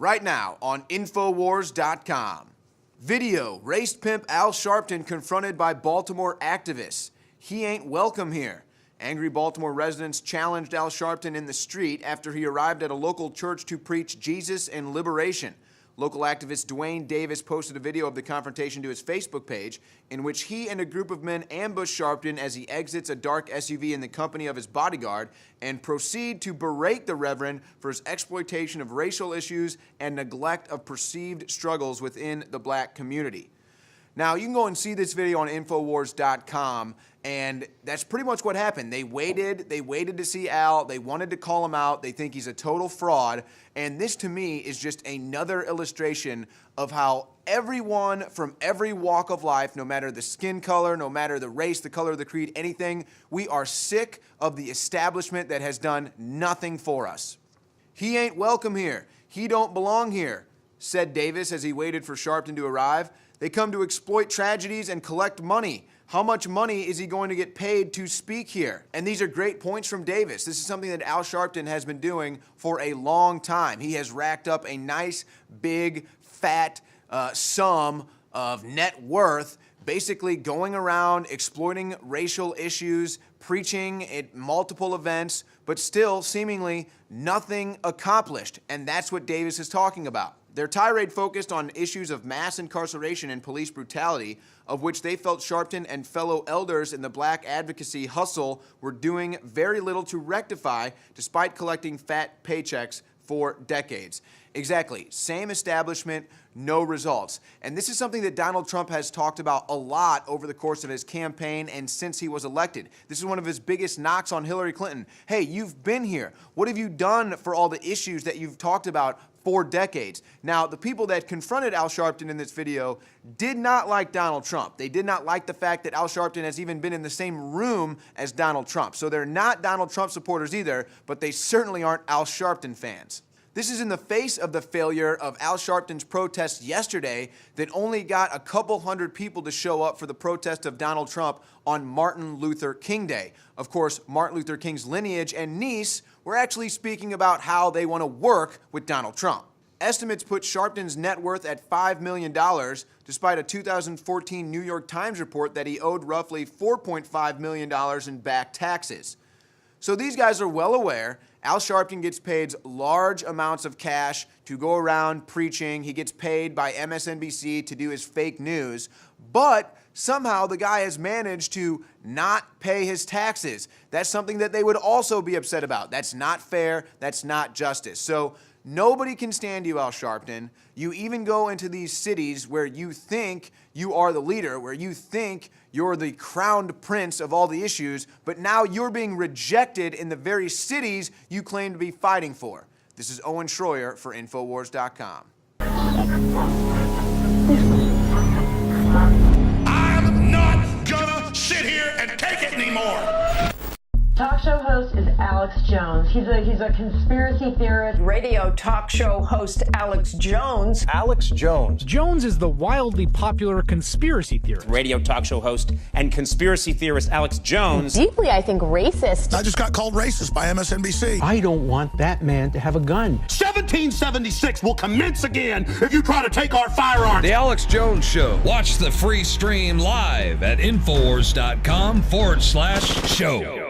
right now on Infowars.com. Video, race pimp Al Sharpton confronted by Baltimore activists. He ain't welcome here. Angry Baltimore residents challenged Al Sharpton in the street after he arrived at a local church to preach Jesus and liberation. Local activist Dwayne Davis posted a video of the confrontation to his Facebook page in which he and a group of men ambush Sharpton as he exits a dark SUV in the company of his bodyguard and proceed to berate the Reverend for his exploitation of racial issues and neglect of perceived struggles within the black community. Now, you can go and see this video on Infowars.com, and that's pretty much what happened. They waited to see Al, they wanted to call him out, they think he's a total fraud, and this to me is just another illustration of how everyone from every walk of life, no matter the skin color, no matter the race, the color of the creed, anything, we are sick of the establishment that has done nothing for us. He ain't welcome here. He don't belong here, said Davis as he waited for Sharpton to arrive. They come to exploit tragedies and collect money. How much money is he going to get paid to speak here? And these are great points from Davis. This is something that Al Sharpton has been doing for a long time. He has racked up a nice, big, fat sum of net worth, basically going around exploiting racial issues, preaching at multiple events, but still seemingly nothing accomplished. And that's what Davis is talking about. Their tirade focused on issues of mass incarceration and police brutality, of which they felt Sharpton and fellow elders in the black advocacy hustle were doing very little to rectify, despite collecting fat paychecks for decades. Exactly, same establishment, no results. And this is something that Donald Trump has talked about a lot over the course of his campaign and since he was elected. This is one of his biggest knocks on Hillary Clinton. Hey, you've been here. What have you done for all the issues that you've talked about for decades? Now, the people that confronted Al Sharpton in this video did not like Donald Trump. They did not like the fact that Al Sharpton has even been in the same room as Donald Trump. So they're not Donald Trump supporters either, but they certainly aren't Al Sharpton fans. This is in the face of the failure of Al Sharpton's protest yesterday that only got a couple hundred people to show up for the protest of Donald Trump on Martin Luther King Day. Of course, Martin Luther King's lineage and niece were actually speaking about how they want to work with Donald Trump. Estimates put Sharpton's net worth at $5 million, despite a 2014 New York Times report that he owed roughly $4.5 million in back taxes. So these guys are well aware Al Sharpton gets paid large amounts of cash to go around preaching. He gets paid by MSNBC to do his fake news, but somehow the guy has managed to not pay his taxes. That's something that they would also be upset about. That's not fair. That's not justice. So nobody can stand you, Al Sharpton. You even go into these cities where you think you are the leader, where you think you're the crowned prince of all the issues, but now you're being rejected in the very cities you claim to be fighting for. This is Owen Schroyer for Infowars.com. I'm not gonna sit here and take it anymore. Talk show host is Alex Jones. He's a conspiracy theorist. Radio talk show host Alex Jones. Alex Jones. Jones is the wildly popular conspiracy theorist. Radio talk show host and conspiracy theorist Alex Jones. Deeply, I think, racist. I just got called racist by MSNBC. I don't want that man to have a gun. 1776 will commence again if you try to take our firearms. The Alex Jones Show. Watch the free stream live at Infowars.com/show.